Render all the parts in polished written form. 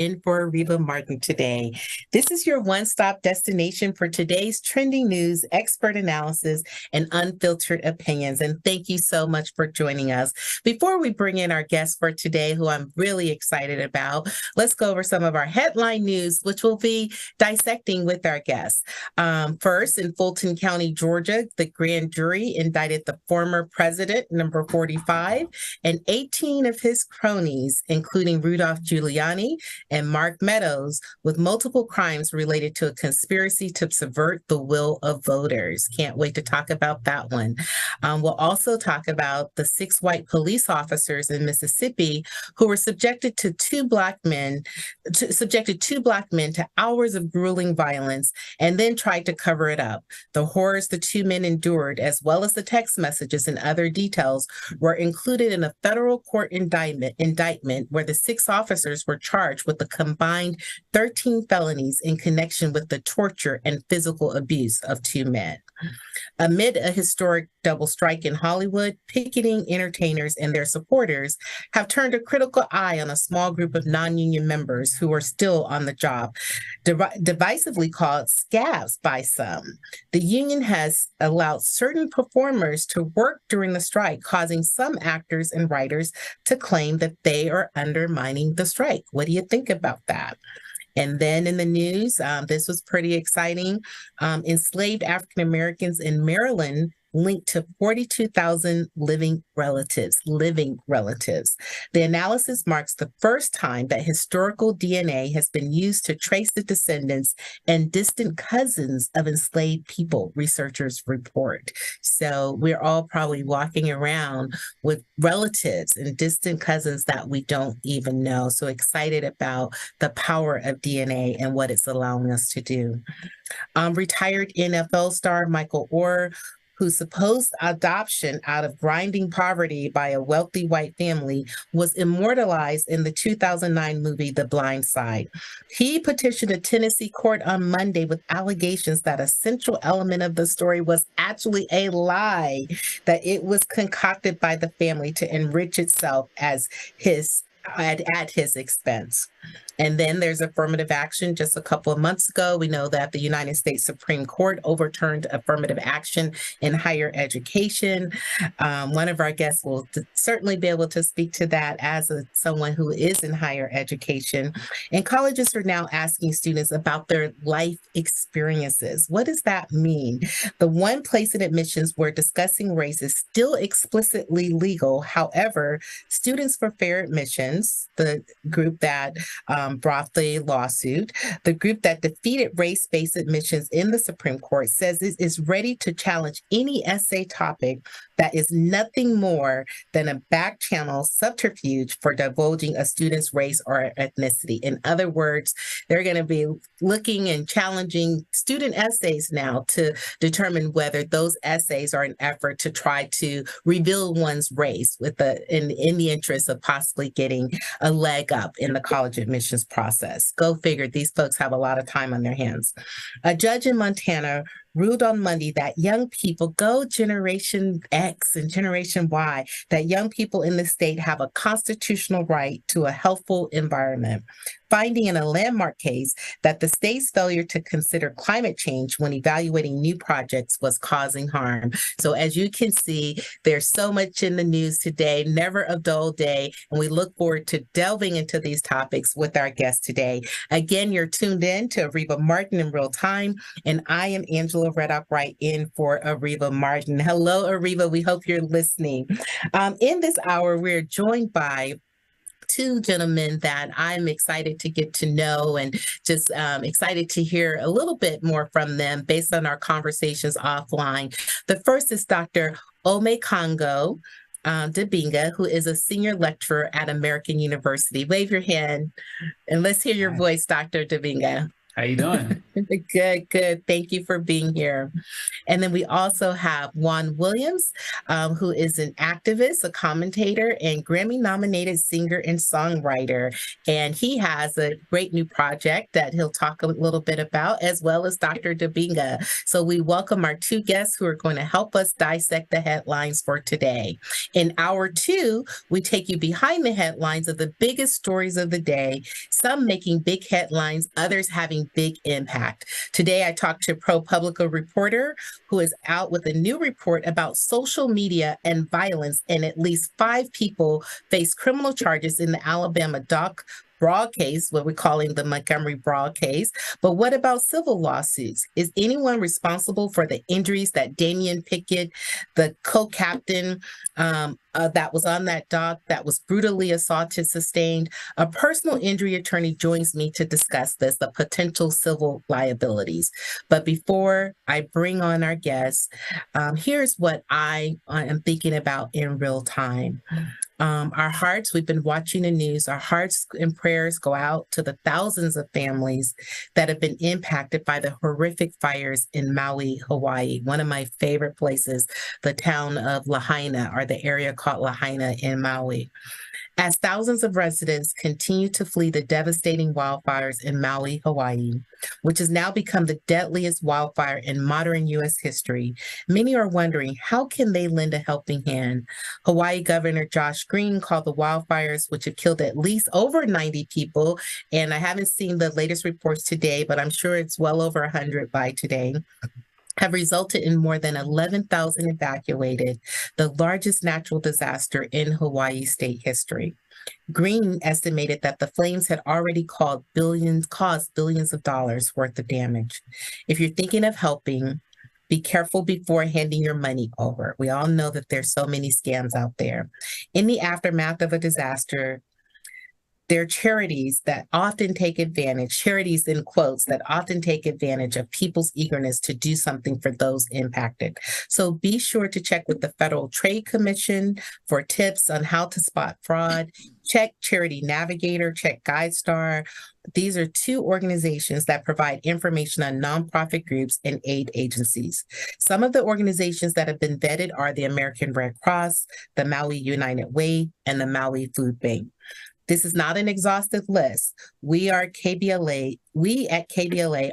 in for Areva Martin today. This is your one-stop destination for today's trending news, expert analysis, and unfiltered opinions. And thank you so much for joining us. Before we bring in our guest for today, who I'm really excited about, let's go over some of our headline news, which we'll be dissecting with our guests. First, in Fulton County, Georgia, the grand jury indicted the former president, number 45, and 18 of his cronies, including Rudolph Giuliani and Mark Meadows, with multiple crimes related to a conspiracy to subvert the will of voters. Can't wait to talk about that one. We'll also talk about the 6 white police officers in Mississippi who were subjected two black men to hours of grueling violence and then tried to cover it up. The horrors the 2 men endured, as well as the text messages and other details, were included in a federal court indictment where the 6 officers were charged with a combined 13 felonies in connection with the torture and physical abuse of 2 men. Amid a historic double strike in Hollywood, picketing entertainers and their supporters have turned a critical eye on a small group of non-union members who are still on the job, divisively called scabs by some. The union has allowed certain performers to work during the strike, causing some actors and writers to claim that they are undermining the strike. What do you think about that? And then in the news, this was pretty exciting. Enslaved African Americans in Maryland linked to 42,000 living relatives. The analysis marks the first time that historical DNA has been used to trace the descendants and distant cousins of enslaved people, researchers report. So we're all probably walking around with relatives and distant cousins that we don't even know. So excited about the power of DNA and what it's allowing us to do. Retired NFL star Michael Oher, whose supposed adoption out of grinding poverty by a wealthy white family was immortalized in the 2009 movie The Blind Side. He petitioned a Tennessee court on Monday with allegations that a central element of the story was actually a lie, that it was concocted by the family to enrich itself at his expense. And then there's affirmative action. Just a couple of months ago, we know that the United States Supreme Court overturned affirmative action in higher education. One of our guests will certainly be able to speak to that as someone who is in higher education. And colleges are now asking students about their life experiences. What does that mean? The one place in admissions where discussing race is still explicitly legal. However, Students for Fair Admissions, the group that brought the lawsuit, the group that defeated race-based admissions in the Supreme Court, says it is ready to challenge any essay topic that is nothing more than a back-channel subterfuge for divulging a student's race or ethnicity. In other words, they're going to be looking and challenging student essays now to determine whether those essays are an effort to try to reveal one's race in the interest of possibly getting a leg up in the college admissions process. Go figure, these folks have a lot of time on their hands. A judge in Montana ruled on Monday that young people, go Generation X and Generation Y, that young people in the state have a constitutional right to a healthful environment, finding in a landmark case that the state's failure to consider climate change when evaluating new projects was causing harm. So as you can see, there's so much in the news today, never a dull day, and we look forward to delving into these topics with our guest today. Again, you're tuned in to Areva Martin in real time, and I am Angela Reddock Wright in for Areva Martin. Hello, Areva. We hope you're listening. In this hour, we're joined by 2 gentlemen that I'm excited to get to know and just excited to hear a little bit more from them based on our conversations offline. The first is Dr. Omekongo Dibinga, who is a senior lecturer at American University. Wave your hand and let's hear your voice, Dr. Dibinga. How you doing? Good, good. Thank you for being here. And then we also have Juan Williams, who is an activist, a commentator, and Grammy-nominated singer and songwriter. And he has a great new project that he'll talk a little bit about, as well as Dr. Dabinga. So we welcome our two guests who are going to help us dissect the headlines for today. In hour two, we take you behind the headlines of the biggest stories of the day, some making big headlines, others having big impact. Today, I talked to ProPublica reporter who is out with a new report about social media and violence, and at least 5 people face criminal charges in the Alabama dock brawl case, what we're calling the Montgomery brawl case. But what about civil lawsuits? Is anyone responsible for the injuries that Damian Pickett, the co-captain that was on that dock that was brutally assaulted, sustained? A personal injury attorney joins me to discuss this, the potential civil liabilities. But before I bring on our guests, here's what I am thinking about in real time. Our hearts, we've been watching the news, our hearts and prayers go out to the thousands of families that have been impacted by the horrific fires in Maui, Hawaii, one of my favorite places, the town of Lahaina, or the area called Lahaina in Maui. As thousands of residents continue to flee the devastating wildfires in Maui, Hawaii, which has now become the deadliest wildfire in modern U.S. history, many are wondering, how can they lend a helping hand? Hawaii Governor Josh Green called the wildfires, which have killed at least over 90 people, and I haven't seen the latest reports today, but I'm sure it's well over 100 by today, have resulted in more than 11,000 evacuated, the largest natural disaster in Hawaii state history. Green estimated that the flames had already caused billions of dollars worth of damage. If you're thinking of helping, be careful before handing your money over. We all know that there's so many scams out there. In the aftermath of a disaster, there are charities that often take advantage, charities in quotes, that often take advantage of people's eagerness to do something for those impacted. So be sure to check with the Federal Trade Commission for tips on how to spot fraud. Check Charity Navigator, check GuideStar. These are 2 organizations that provide information on nonprofit groups and aid agencies. Some of the organizations that have been vetted are the American Red Cross, the Maui United Way, and the Maui Food Bank. This is not an exhaustive list. We at KBLA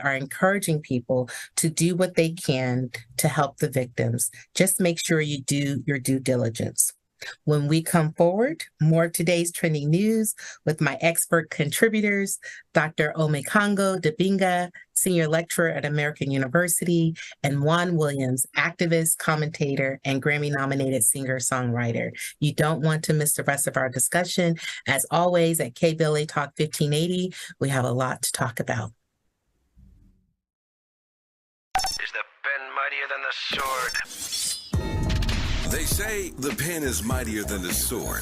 are encouraging people to do what they can to help the victims. Just make sure you do your due diligence. When we come forward, more of today's trending news with my expert contributors, Dr. Omekongo Dabinga, senior lecturer at American University, and Juan Williams, activist, commentator, and Grammy-nominated singer-songwriter. You don't want to miss the rest of our discussion. As always, at KBLA Talk 1580, we have a lot to talk about. Is the pen mightier than the sword? They say the pen is mightier than the sword.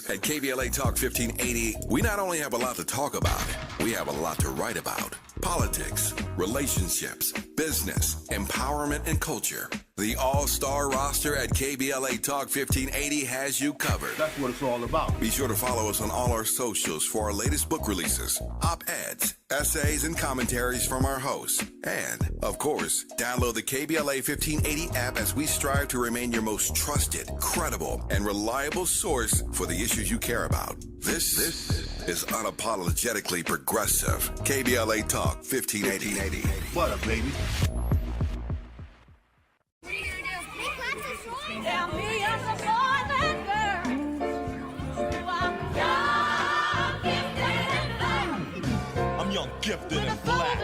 At KBLA Talk 1580, we not only have a lot to talk about, we have a lot to write about. Politics, relationships, business, empowerment, and culture. The all-star roster at KBLA Talk 1580 has you covered. That's what it's all about. Be sure to follow us on all our socials for our latest book releases, op-eds, essays, and commentaries from our hosts. And, of course, download the KBLA 1580 app as we strive to remain your most trusted, credible, and reliable source for the issues you care about. This is unapologetically progressive. KBLA Talk 1580. What up, baby? I'm young, gifted, and black.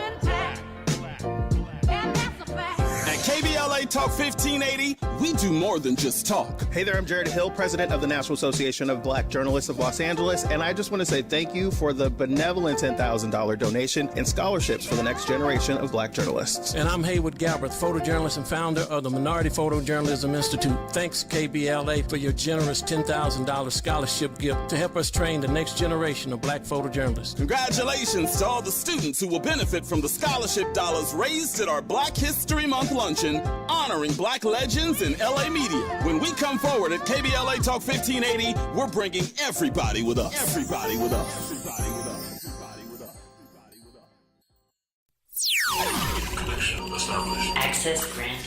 KBLA Talk 1580, we do more than just talk. Hey there, I'm Jared Hill, president of the National Association of Black Journalists of Los Angeles, and I just want to say thank you for the benevolent $10,000 donation and scholarships for the next generation of black journalists. And I'm Haywood Galbraith, photojournalist and founder of the Minority Photojournalism Institute. Thanks, KBLA, for your generous $10,000 scholarship gift to help us train the next generation of black photojournalists. Congratulations to all the students who will benefit from the scholarship dollars raised at our Black History Month luncheon, honoring black legends in LA media. When we come forward at KBLA Talk 1580, we're bringing everybody with us. Everybody with us. Everybody with us. Access granted.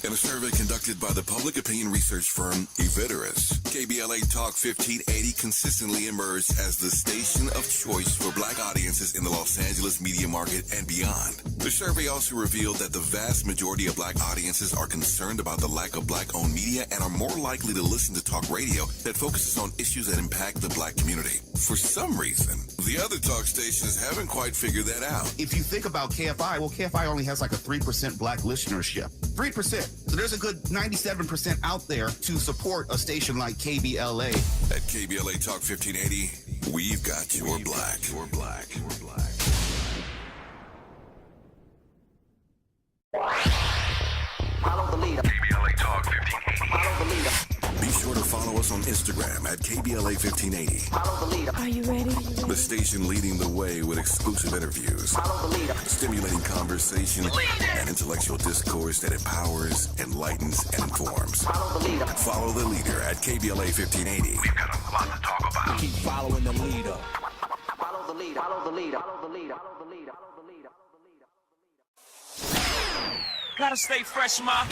In a survey conducted by the public opinion research firm Eviderus, KBLA Talk 1580 consistently emerged as the station of choice for black audiences in the Los Angeles media market and beyond. The survey also revealed that the vast majority of black audiences are concerned about the lack of black-owned media and are more likely to listen to talk radio that focuses on issues that impact the black community. For some reason, the other talk stations haven't quite figured that out. If you think about KFI, well, KFI only has like a 3% black listenership. 3%. So there's a good 97% out there to support a station like KBLA. At KBLA Talk 1580, we've got your black. Your black. Your black. Follow the leader. KBLA Talk 1580. Follow the leader. Be sure to follow us on Instagram at KBLA 1580. Follow the leader. Are you ready? The station leading the way with exclusive interviews, Follow the leader. stimulating conversation, and intellectual discourse that empowers, enlightens, and informs. Follow the leader. Follow the leader at KBLA 1580. We've got a lot to talk about. Keep following the leader. Follow the leader. Follow the leader. Follow the leader. Follow the leader. Follow the leader. Gotta stay fresh, my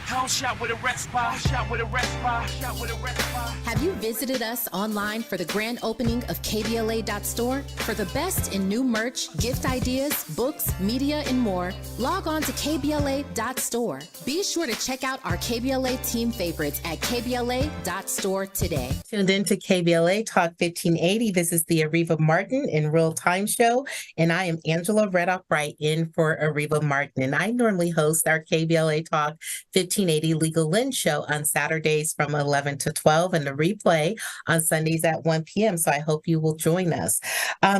house shot with a rest bar, shot with a rest bar, shot with a rest bar. Have you visited us online for the grand opening of KBLA.store? For the best in new merch, gift ideas, books, media, and more, log on to KBLA.store. Be sure to check out our KBLA team favorites at KBLA.store today. Tuned in to KBLA Talk 1580. This is the Areva Martin in Real Time Show, and I am Angela Redoff Wright in for Areva Martin. And I normally host our KBLA Talk 1580 Legal Lens Show on Saturdays from 11 to 12 and the replay on Sundays at 1 p.m. So I hope you will join us.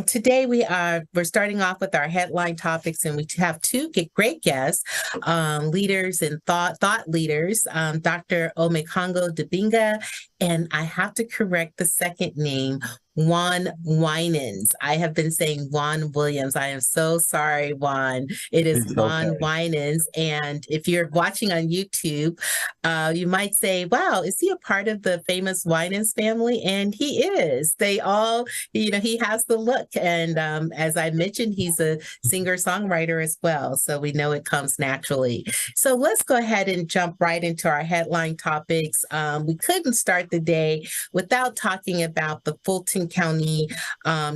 Today we're starting off with our headline topics, and we have two great guests, leaders and thought leaders, Dr. Omekongo Dibinga, and I have to correct the second name, Juan Winans. I have been saying Juan Williams. I am so sorry, Juan. It is Juan Winans. And if you're watching on YouTube, you might say, wow, is he a part of the famous Winans family? And he is. They all, he has the look. And as I mentioned, he's a singer-songwriter as well. So we know it comes naturally. So let's go ahead and jump right into our headline topics. We couldn't start the day without talking about the Fulton County,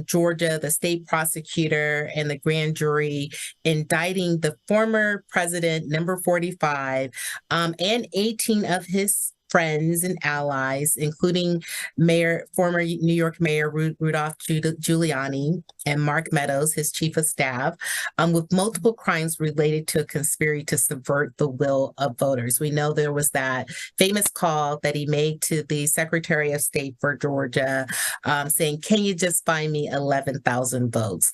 Georgia, the state prosecutor and the grand jury indicting the former president, number 45, and 18 of his friends and allies, including former New York Mayor Rudolph Giuliani and Mark Meadows, his chief of staff, with multiple crimes related to a conspiracy to subvert the will of voters. We know there was that famous call that he made to the Secretary of State for Georgia, saying, can you just find me 11,000 votes?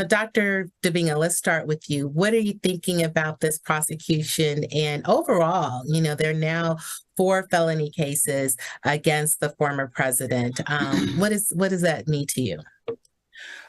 Dr. Dibinga, let's start with you. What are you thinking about this prosecution? And overall, there are now 4 felony cases against the former president. What does that mean to you?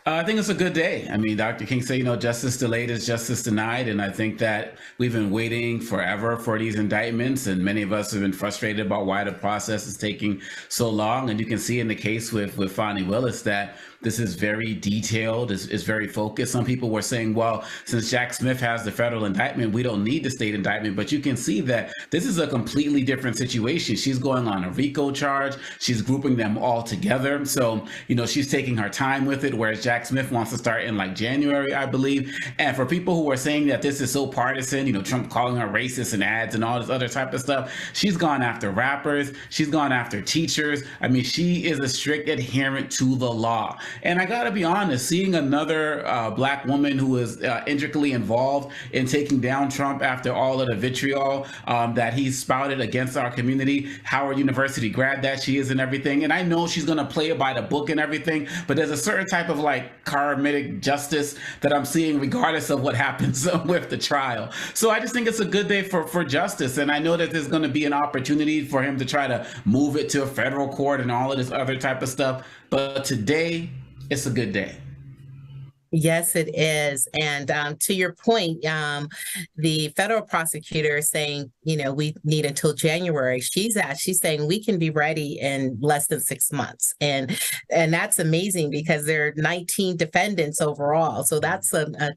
I think it's a good day. I mean, Dr. King said, justice delayed is justice denied. And I think that we've been waiting forever for these indictments. And many of us have been frustrated about why the process is taking so long. And you can see in the case with Fani Willis that this is very detailed, is very focused. Some people were saying, well, since Jack Smith has the federal indictment, we don't need the state indictment. But you can see that this is a completely different situation. She's going on a RICO charge. She's grouping them all together. So, she's taking her time with it, whereas Jack Smith wants to start in January, I believe. And for people who are saying that this is so partisan, Trump calling her racist in ads and all this other type of stuff, she's gone after rappers. She's gone after teachers. I mean, she is a strict adherent to the law. And I got to be honest, seeing another black woman who is intricately involved in taking down Trump after all of the vitriol that he spouted against our community, Howard University grad that she is and everything. And I know she's going to play it by the book and everything, but there's a certain type of karmic justice that I'm seeing regardless of what happens with the trial. So I just think it's a good day for justice. And I know that there's going to be an opportunity for him to try to move it to a federal court and all of this other type of stuff. But today, it's a good day. Yes, it is. And to your point, the federal prosecutor is saying, we need until January. She's saying we can be ready in less than 6 months. And that's amazing because there are 19 defendants overall. So that's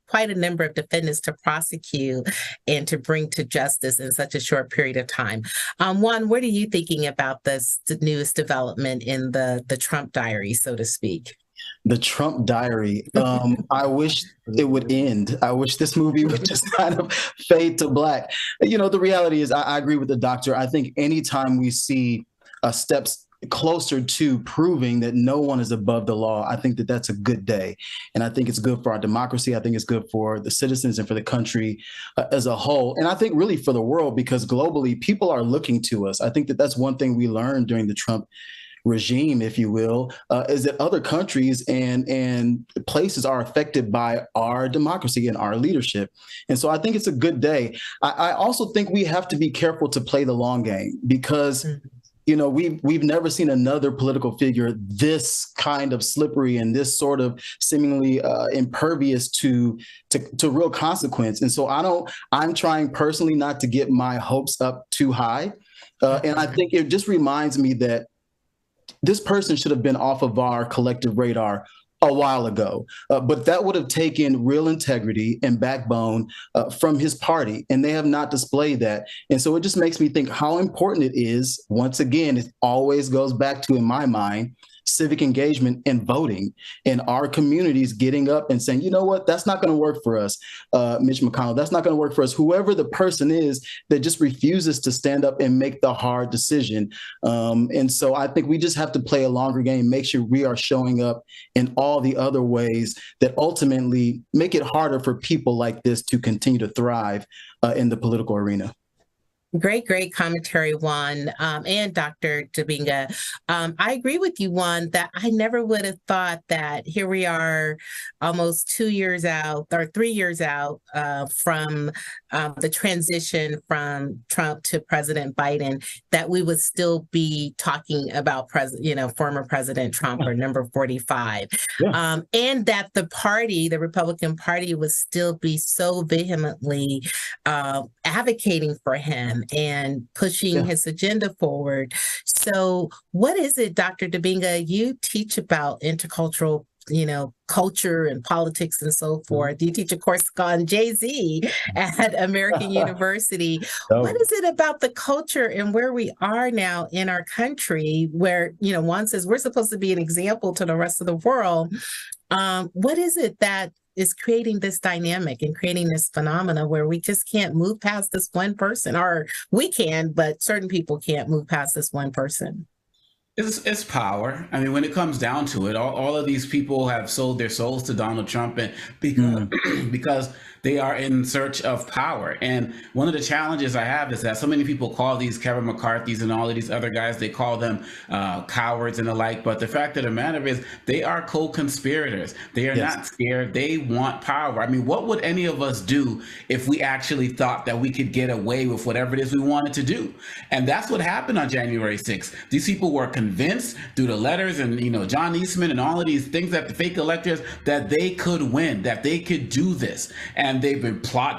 quite a number of defendants to prosecute and to bring to justice in such a short period of time. Juan, what are you thinking about this newest development in the Trump diary, so to speak? The Trump diary. I wish it would end. I wish this movie would just kind of fade to black. The reality is, I agree with the doctor. I think anytime we see steps closer to proving that no one is above the law, I think that that's a good day. And I think it's good for our democracy. I think it's good for the citizens and for the country as a whole. And I think really for the world, because globally, people are looking to us. I think that that's one thing we learned during the Trump regime, if you will, is that other countries and places are affected by our democracy and our leadership. And so I think it's a good day. I also think we have to be careful to play the long game because we've never seen another political figure this kind of slippery and this sort of seemingly impervious to real consequence. And so I'm trying personally not to get my hopes up too high. And I think it just reminds me that this person should have been off of our collective radar a while ago, but that would have taken real integrity and backbone from his party, and they have not displayed that. And so it just makes me think how important it is. Once again, it always goes back to, in my mind, civic engagement and voting, and our communities getting up and saying, you know what, that's not going to work for us, Mitch McConnell, that's not going to work for us, whoever the person is that just refuses to stand up and make the hard decision. And so I think we just have to play a longer game, make sure we are showing up in all the other ways that ultimately make it harder for people like this to continue to thrive in the political arena. Great commentary, Juan, and Dr. Dibinga. I agree with you, Juan, that I never would have thought that here we are almost 2 years out or 3 years out from the transition from Trump to President Biden, that we would still be talking about former President Trump or number 45. Yeah. And that the Republican Party would still be so vehemently advocating for him and pushing his agenda forward. So what is it, Dr. Dibinga, you teach about intercultural, culture and politics and so forth. You teach a course on Jay-Z at American University. What is it about the culture and where we are now in our country where, Juan says we're supposed to be an example to the rest of the world? What is it that is creating this dynamic and creating this phenomena where we just can't move past this one person, or we can, but certain people can't move past this one person? It's power. I mean, when it comes down to it, all of these people have sold their souls to Donald Trump, and because they are in search of power. And one of the challenges I have is that so many people call these Kevin McCarthy's and all of these other guys, they call them cowards and the like. But the fact of the matter is they are co-conspirators. They are not scared. They want power. I mean, what would any of us do if we actually thought that we could get away with whatever it is we wanted to do? And that's what happened on January 6th. These people were convinced through the letters and, John Eastman and all of these things, that the fake electors, that they could win, that they could do this. And they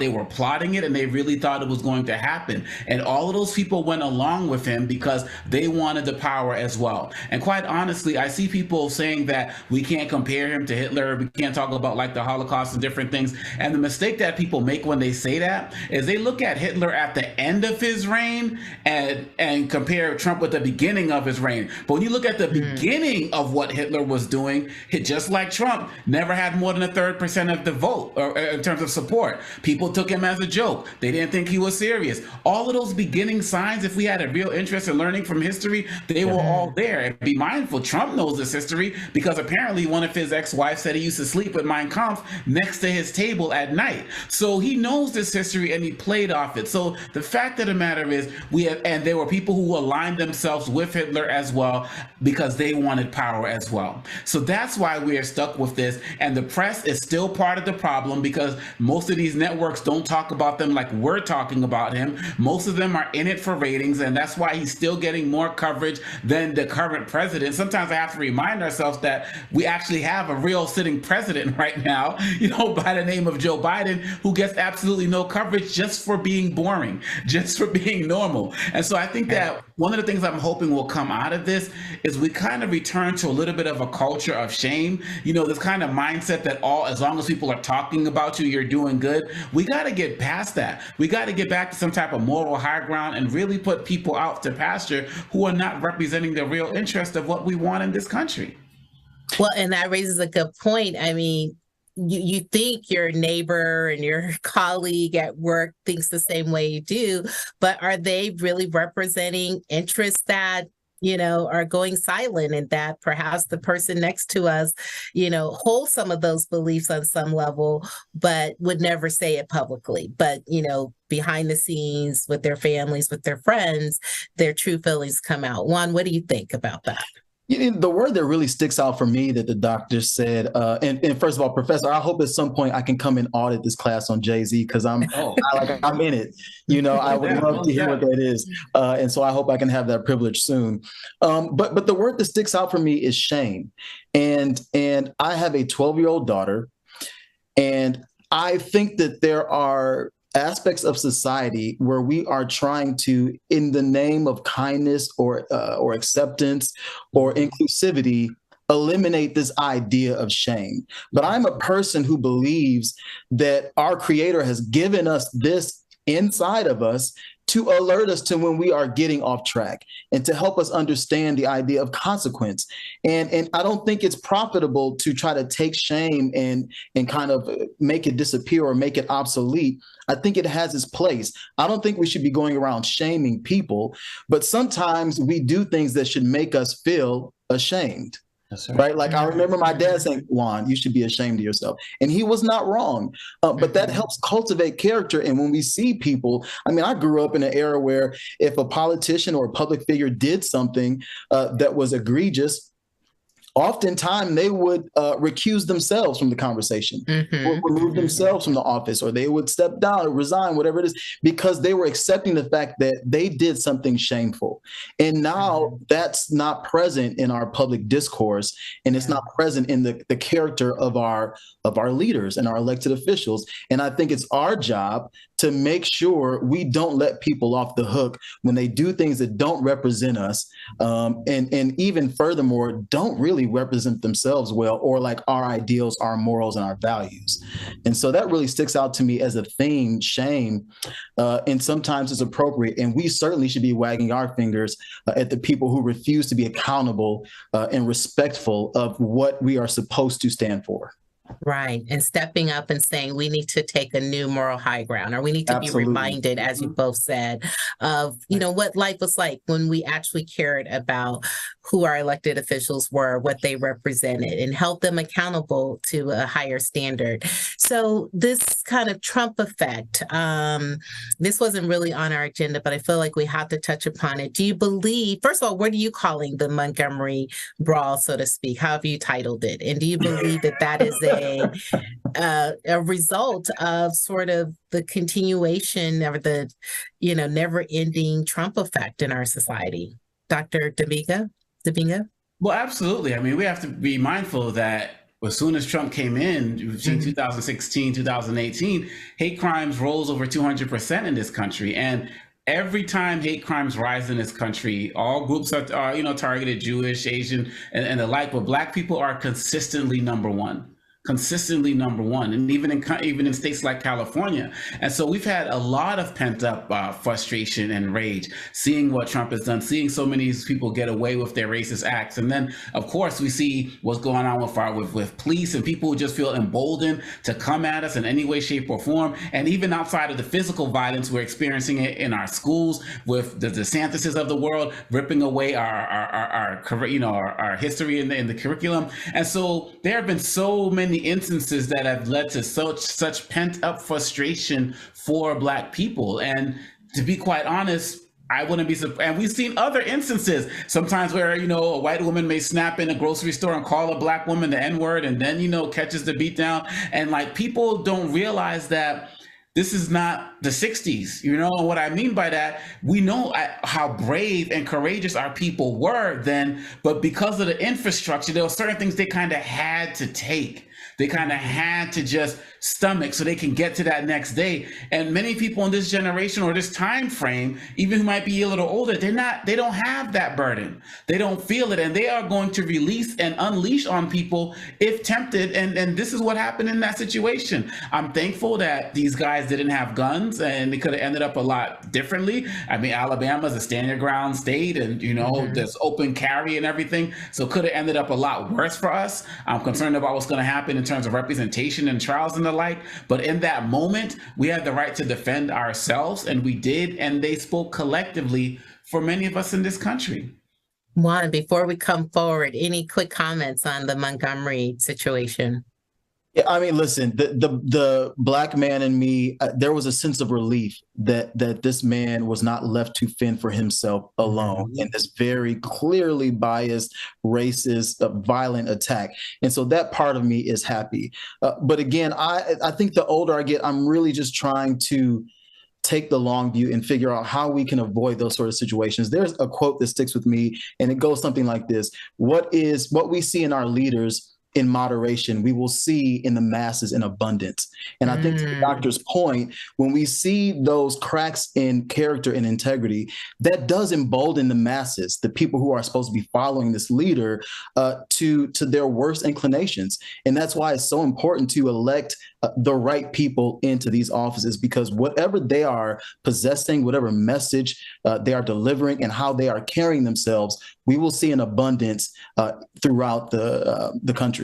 were plotting it, and they really thought it was going to happen. And all of those people went along with him because they wanted the power as well. And quite honestly, I see people saying that we can't compare him to Hitler. We can't talk about like the Holocaust and different things. And the mistake that people make when they say that is they look at Hitler at the end of his reign and compare Trump with the beginning of his reign. But when you look at the beginning of what Hitler was doing, just like Trump, never had more than 1/3% of the vote or in terms of support. People took him as a joke. They didn't think he was serious. All of those beginning signs, if we had a real interest in learning from history, they were all there. And be mindful, Trump knows this history because apparently one of his ex-wives said he used to sleep with Mein Kampf next to his table at night. So he knows this history and he played off it. So the fact of the matter is, and there were people who aligned themselves with Hitler as well. Arkansas because they wanted power as well. So that's why we are stuck with this. And the press is still part of the problem because most of these networks don't talk about them like we're talking about him. Most of them are in it for ratings, and that's why he's still getting more coverage than the current president. Sometimes I have to remind ourselves that we actually have a real sitting president right now, by the name of Joe Biden, who gets absolutely no coverage just for being boring, just for being normal. And so I think that one of the things I'm hoping will come out of this is we kind of return to a little bit of a culture of shame. This kind of mindset that as long as people are talking about you, you're doing good. We got to get past that. We got to get back to some type of moral high ground and really put people out to pasture who are not representing the real interest of what we want in this country. Well, and that raises a good point. I mean, you think your neighbor and your colleague at work thinks the same way you do, but are they really representing interests that are going silent, and that perhaps the person next to us, holds some of those beliefs on some level, but would never say it publicly. But, behind the scenes with their families, with their friends, their true feelings come out. Juan, what do you think about that? The word that really sticks out for me that the doctor said, and first of all, Professor, I hope at some point I can come and audit this class on Jay-Z because I'm in it. I would love to hear what that is. And so I hope I can have that privilege soon. But the word that sticks out for me is shame. And I have a 12-year-old daughter, and I think that there are aspects of society where we are trying to, in the name of kindness or acceptance or inclusivity, eliminate this idea of shame. But I'm a person who believes that our Creator has given us this inside of us to alert us to when we are getting off track and to help us understand the idea of consequence. And I don't think it's profitable to try to take shame and kind of make it disappear or make it obsolete. I think it has its place. I don't think we should be going around shaming people, but sometimes we do things that should make us feel ashamed. Right. Like I remember my dad saying, Juan, you should be ashamed of yourself. And he was not wrong. But that helps cultivate character. And when we see people, I grew up in an era where if a politician or a public figure did something that was egregious, oftentimes they would recuse themselves from the conversation, or remove themselves from the office, or they would step down or resign, whatever it is, because they were accepting the fact that they did something shameful. And now that's not present in our public discourse, and it's not present in the character of our leaders and our elected officials. And I think it's our job to make sure we don't let people off the hook when they do things that don't represent us, and even furthermore, don't really represent themselves well, or like our ideals, our morals, and our values. And so that really sticks out to me as a theme, shame, and sometimes it's appropriate. And we certainly should be wagging our fingers at the people who refuse to be accountable and respectful of what we are supposed to stand for. Right. And stepping up and saying we need to take a new moral high ground, or we need to be reminded, as you both said, of, what life was like when we actually cared about who our elected officials were, what they represented, and held them accountable to a higher standard. So this kind of Trump effect, this wasn't really on our agenda, but I feel like we have to touch upon it. Do you believe, first of all, what are you calling the Montgomery brawl, so to speak? How have you titled it? And do you believe that that is a result of sort of the continuation of the, never-ending Trump effect in our society? Dr. Dominga? Well, absolutely. We have to be mindful that as soon as Trump came in, 2016, 2018, hate crimes rose over 200% in this country. And every time hate crimes rise in this country, all groups are targeted, Jewish, Asian, and the like, but Black people are consistently number one. And even in states like California. And so we've had a lot of pent up frustration and rage, seeing what Trump has done, seeing so many people get away with their racist acts. And then, of course, we see what's going on with police and people who just feel emboldened to come at us in any way, shape, or form. And even outside of the physical violence, we're experiencing it in our schools with the DeSantises of the world ripping away our history in the curriculum. And so there have been so many instances that have led to such pent up frustration for Black people. And to be quite honest, I wouldn't be surprised. And we've seen other instances sometimes where, you know, a white woman may snap in a grocery store and call a black woman the N-word and then, you know, catches the beat down. And like, people don't realize that this is not the 60s, you know. And what I mean by that, we know how brave and courageous our people were then, but because of the infrastructure, there were certain things they kind of had to take. They kind of had to just stomach so they can get to that next day. And many people in this generation or this time frame, even who might be a little older, they don't have that burden. They don't feel it, and they are going to release and unleash on people if tempted. And this is what happened in that situation. I'm thankful that these guys didn't have guns, and they could have ended up a lot differently. I mean, Alabama's a stand your ground state, and you know, there's open carry and everything. So it could have ended up a lot worse for us. I'm concerned about what's going to happen in terms of representation and trials and the like. But in that moment, we had the right to defend ourselves, and we did, and they spoke collectively for many of us in this country. Juan, before we come forward, any quick comments on the Montgomery situation? Yeah, I mean, listen, the black man in me, there was a sense of relief that this man was not left to fend for himself alone in this very clearly biased, racist, violent attack. And so that part of me is happy. But again, I think the older I get, I'm really just trying to take the long view and figure out how we can avoid those sort of situations. There's a quote that sticks with me, and it goes something like this: what we see in our leaders in moderation, we will see in the masses in abundance. And I think to the doctor's point, when we see those cracks in character and integrity, that does embolden the masses, the people who are supposed to be following this leader, to their worst inclinations. And that's why it's so important to elect the right people into these offices, because whatever they are possessing, whatever message they are delivering, and how they are carrying themselves, we will see an abundance throughout the country.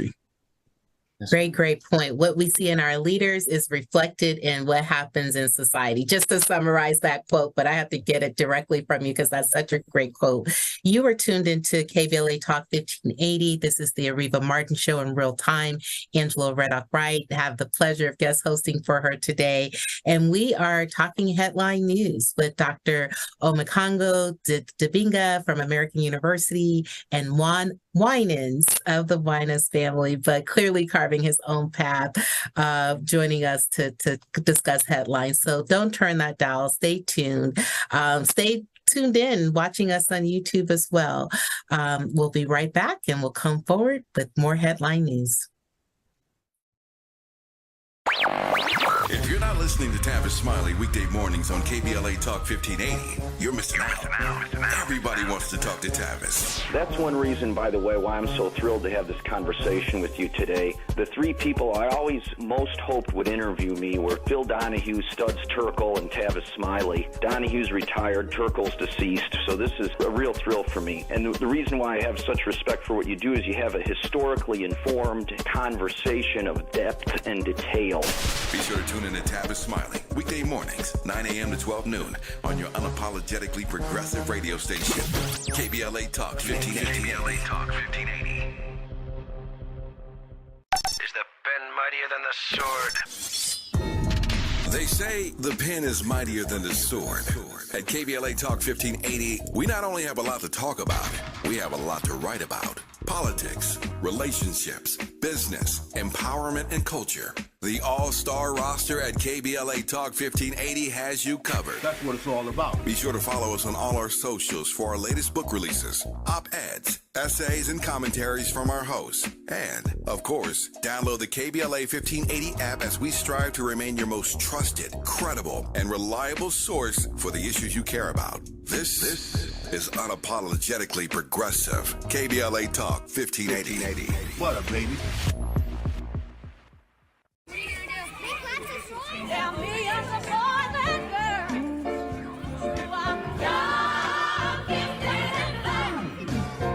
Great point. What we see in our leaders is reflected in what happens in society. Just to summarize that quote, but I have to get it directly from you because that's such a great quote. You are tuned into KBLA Talk 1580. This is the Areva Martin Show in real time. Angela Reddock Wright, have the pleasure of guest hosting for her today. And we are talking headline news with Dr. Omekongo Dibinga from American University and Juan Winans of the Winans family, but clearly carving his own path, joining us to discuss headlines. So don't turn that dial. Stay tuned. Stay tuned in, watching us on YouTube as well. We'll be right back, and we'll come forward with more headline news. If you're not listening to Tavis Smiley weekday mornings on KBLA Talk 1580, you're missing out. Everybody wants to talk to Tavis. That's one reason, by the way, why I'm so thrilled to have this conversation with you today. The three people I always most hoped would interview me were Phil Donahue, Studs Terkel, and Tavis Smiley. Donahue's retired, Terkel's deceased, so this is a real thrill for me. And the reason why I have such respect for what you do is you have a historically informed conversation of depth and detail. Be sure to tune in to Tavis Smiley weekday mornings, 9 a.m. to 12 noon on your unapologetically progressive radio station, KBLA Talk 1580. KBLA Talk 1580. Is the pen mightier than the sword? They say the pen is mightier than the sword. At KBLA Talk 1580, we not only have a lot to talk about, we have a lot to write about. Politics, relationships, business, empowerment, and culture. The all-star roster at KBLA Talk 1580 has you covered. That's what it's all about. Be sure to follow us on all our socials for our latest book releases, op-eds, essays, and commentaries from our hosts. And, of course, download the KBLA 1580 app as we strive to remain your most trusted, credible, and reliable source for the issues you care about. This is unapologetically progressive. KBLA Talk 1580. What up, baby?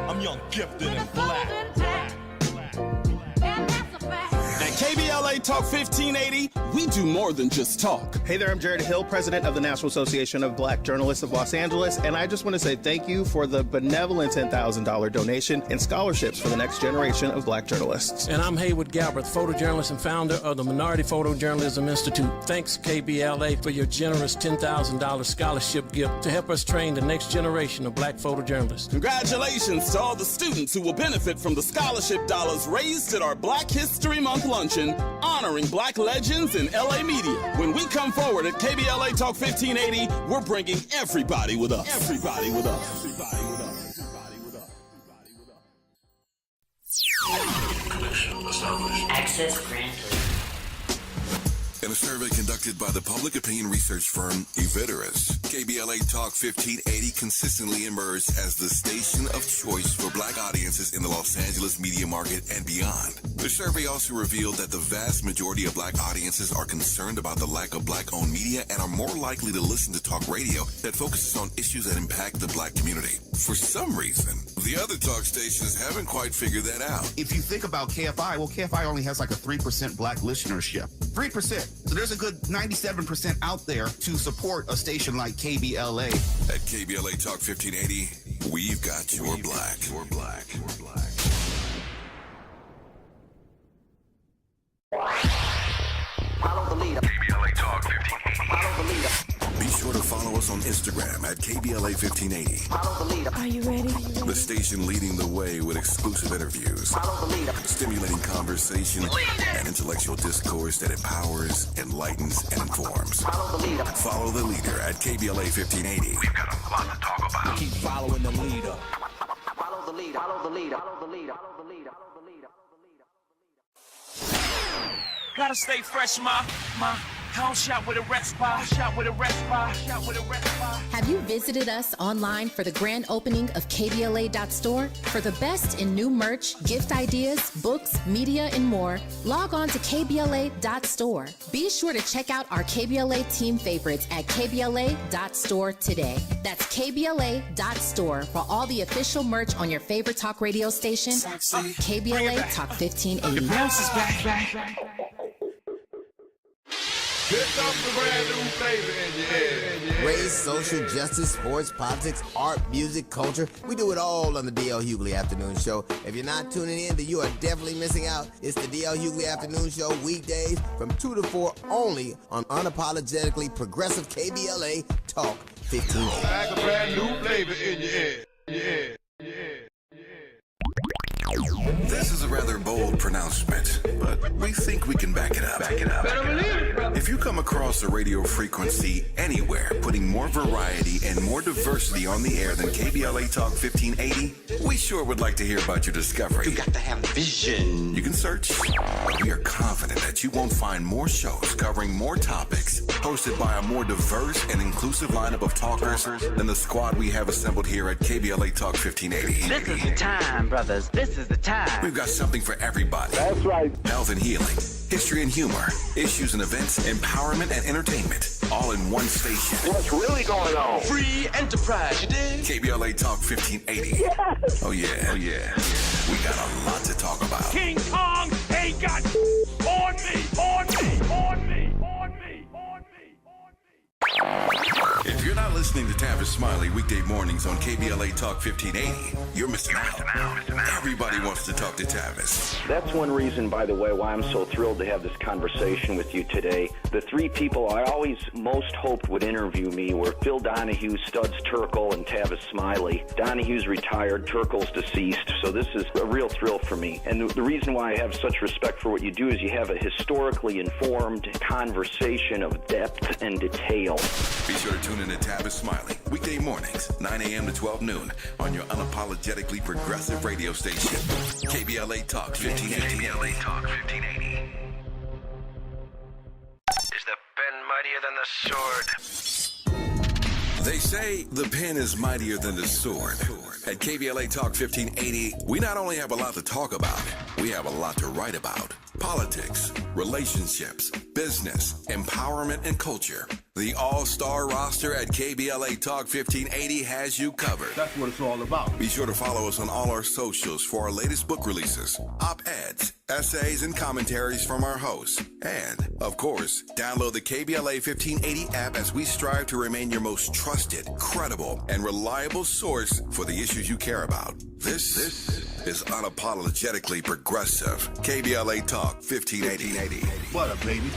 I'm young, gifted, and black. Now, KBLA KBLA Talk 1580, we do more than just talk. Hey there, I'm Jared Hill, president of the National Association of Black Journalists of Los Angeles, and I just want to say thank you for the benevolent $10,000 donation and scholarships for the next generation of black journalists. And I'm Haywood Galbraith, photojournalist and founder of the Minority Photojournalism Institute. Thanks, KBLA, for your generous $10,000 scholarship gift to help us train the next generation of black photojournalists. Congratulations to all the students who will benefit from the scholarship dollars raised at our Black History Month luncheon, honoring black legends in LA media. When we come forward at KBLA Talk 1580, we're bringing everybody with us. Everybody with us. Everybody with us. Everybody with us. Connection established. Access granted. In a survey conducted by the public opinion research firm Eviderus, KBLA Talk 1580 consistently emerged as the station of choice for black audiences in the Los Angeles media market and beyond. The survey also revealed that the vast majority of black audiences are concerned about the lack of black-owned media and are more likely to listen to talk radio that focuses on issues that impact the black community. For some reason, the other talk stations haven't quite figured that out. If you think about KFI, well, KFI only has like a 3% black listenership. 3%. So there's a good 97% out there to support a station like KBLA. At KBLA Talk 1580, we've got your black. Your black. Your black. Follow the leader. KBLA Talk 1580. Follow the leader. Be sure to follow us on Instagram at KBLA 1580. Follow the leader. Are you ready? The station leading the way with exclusive interviews, Follow the leader. stimulating conversation, and intellectual discourse that empowers, enlightens, and informs. Follow the leader. Follow the leader at KBLA 1580. We've got a lot to talk about. Keep following the leader. Follow the leader. Follow the leader. Follow the leader. Follow the leader. Follow the leader. Gotta stay fresh, my house shot with a rest bar, shot with a rest bar, shot with a rest bar. Have you visited us online for the grand opening of KBLA.store? For the best in new merch, gift ideas, books, media, and more, log on to KBLA.store. Be sure to check out our KBLA team favorites at KBLA.store today. That's KBLA.store for all the official merch on your favorite talk radio station, KBLA Talk 1580. The bounce is back. Here comes the brand new flavor in your head. Race, social justice, sports, politics, art, music, culture. We do it all on the D.L. Hughley Afternoon Show. If you're not tuning in, then you are definitely missing out. It's the D.L. Hughley Afternoon Show, weekdays from 2 to 4 only on unapologetically progressive KBLA Talk 1580. Like a brand new flavor in your head. Yeah. This is a rather bold pronouncement, but we think we can back it up. If you come across a radio frequency anywhere putting more variety and more diversity on the air than KBLA Talk 1580, we sure would like to hear about your discovery. You got to have vision. You can search, but we are confident that you won't find more shows covering more topics, hosted by a more diverse and inclusive lineup of talkers than the squad we have assembled here at KBLA Talk 1580. This is the time, brothers. This is the time. We've got something for everybody. That's right. Health and healing, history and humor, issues and events, empowerment and entertainment, all in one station. What's really going on? Free enterprise, you dig? KBLA Talk 1580. Yes. Oh yeah. We got a lot to talk about. King Kong ain't got on me. If you're not listening to Tavis Smiley weekday mornings on KBLA Talk 1580, you're missing out. Everybody wants to talk to Tavis. That's one reason, by the way, why I'm so thrilled to have this conversation with you today. The three people I always most hoped would interview me were Phil Donahue, Studs Terkel, and Tavis Smiley. Donahue's retired, Terkel's deceased, so this is a real thrill for me. And the reason why I have such respect for what you do is you have a historically informed conversation of depth and detail. Be sure to tune in to Tavis Smiley weekday mornings, 9 a.m. to 12 noon on your unapologetically progressive radio station, KBLA Talk 1580. KBLA Talk 1580. Is the pen mightier than the sword? They say the pen is mightier than the sword. At KBLA Talk 1580, we not only have a lot to talk about, we have a lot to write about. Politics, relationships, business, empowerment, and culture. The all-star roster at KBLA Talk 1580 has you covered. That's what it's all about. Be sure to follow us on all our socials for our latest book releases, op-eds, essays, and commentaries from our hosts. And, of course, download the KBLA 1580 app as we strive to remain your most trusted, credible, and reliable source for the issues you care about. This is unapologetically progressive. KBLA Talk 1580. What up, baby?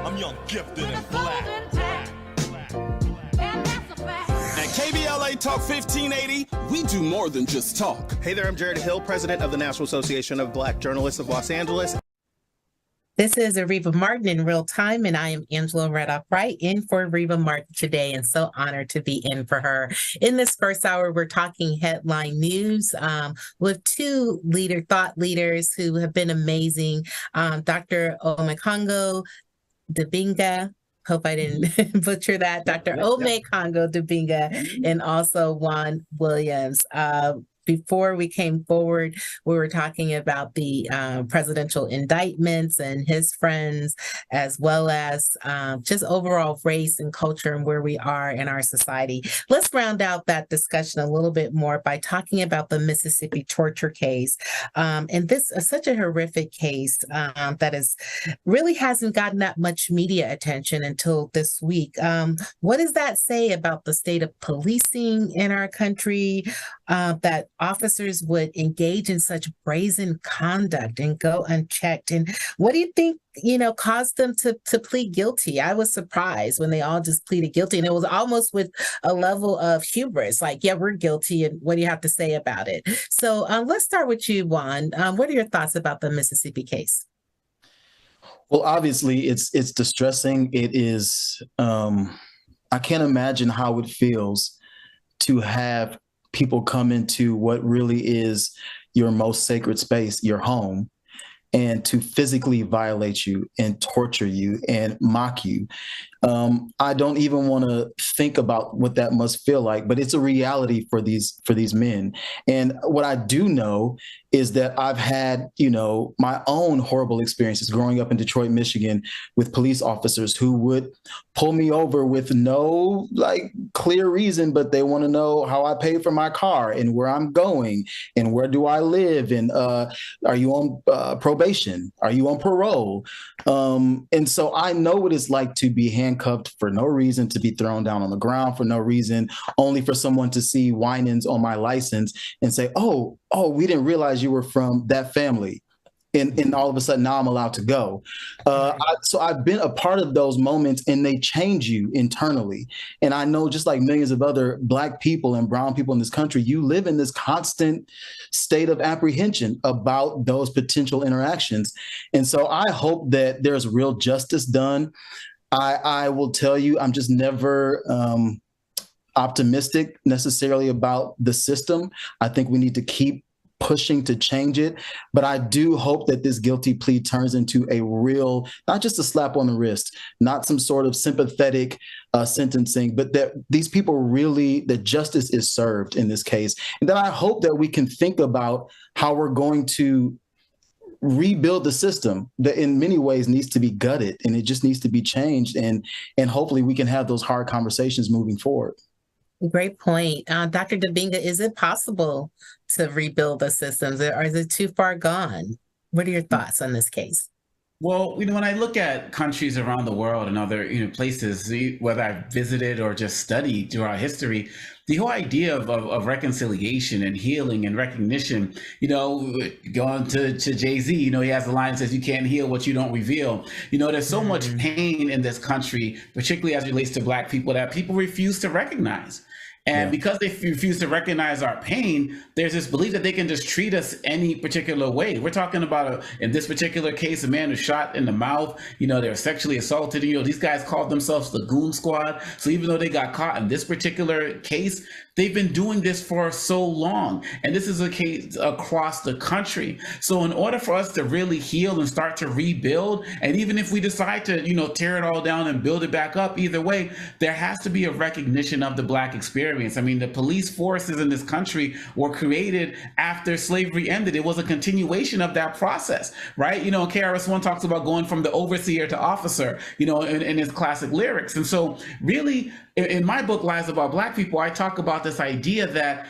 I'm young, gifted, and black. At KBLA Talk 1580, we do more than just talk. Hey there, I'm Jared Hill, president of the National Association of Black Journalists of Los Angeles. This is Areva Martin in real time, and I am Angela Reddoff-Wright in for Areva Martin today, and so honored to be in for her. In this first hour, we're talking headline news with two thought leaders who have been amazing. Dr. Omekongo Dibinga, hope I didn't butcher that, Dr. Omekongo Dibinga, and also Juan Williams. Before we came forward, we were talking about the presidential indictments and his friends, as well as just overall race and culture and where we are in our society. Let's round out that discussion a little bit more by talking about the Mississippi torture case. And this is such a horrific case that really hasn't gotten that much media attention until this week. What does that say about the state of policing in our country, that officers would engage in such brazen conduct and go unchecked? And what do you think, caused them to plead guilty? I was surprised when they all just pleaded guilty. And it was almost with a level of hubris, like, yeah, we're guilty. And what do you have to say about it? So let's start with you, Juan. What are your thoughts about the Mississippi case? Well, obviously, it's distressing. It is, I can't imagine how it feels to have people come into what really is your most sacred space, your home, and to physically violate you and torture you and mock you. I don't even want to think about what that must feel like, but it's a reality for these men. And what I do know is that I've had, my own horrible experiences growing up in Detroit, Michigan, with police officers who would pull me over with no clear reason, but they want to know how I pay for my car and where I'm going and where do I live, and are you on probation? Are you on parole? And so I know what it's like to be handcuffed for no reason, to be thrown down on the ground for no reason, only for someone to see whinings on my license and say, oh, we didn't realize you were from that family. And all of a sudden now I'm allowed to go. So I've been a part of those moments, and they change you internally. And I know, just like millions of other Black people and brown people in this country, you live in this constant state of apprehension about those potential interactions. And so I hope that there's real justice done. I will tell you, I'm just never optimistic necessarily about the system. I think we need to keep pushing to change it. But I do hope that this guilty plea turns into a real, not just a slap on the wrist, not some sort of sympathetic sentencing, but that these people really, that justice is served in this case. And then I hope that we can think about how we're going to rebuild the system that in many ways needs to be gutted, and it just needs to be changed. And hopefully we can have those hard conversations moving forward. Great point. Dr. Dibinga, is it possible to rebuild the systems, or is it too far gone? What are your thoughts on this case? Well, when I look at countries around the world and other places, whether I've visited or just studied throughout history, the whole idea of reconciliation and healing and recognition, going to Jay-Z, he has a line that says, you can't heal what you don't reveal. There's so much pain in this country, particularly as it relates to Black people, that people refuse to recognize. And because they refuse to recognize our pain, there's this belief that they can just treat us any particular way. We're talking about, in this particular case, a man who shot in the mouth. They were sexually assaulted. These guys called themselves the Goon Squad. So even though they got caught in this particular case, they've been doing this for so long. And this is a case across the country. So in order for us to really heal and start to rebuild, and even if we decide to, tear it all down and build it back up, either way, there has to be a recognition of the Black experience. I mean, the police forces in this country were created after slavery ended. It was a continuation of that process, right? KRS-One talks about going from the overseer to officer, in his classic lyrics. And so really, in my book, Lies About Black People, I talk about this idea that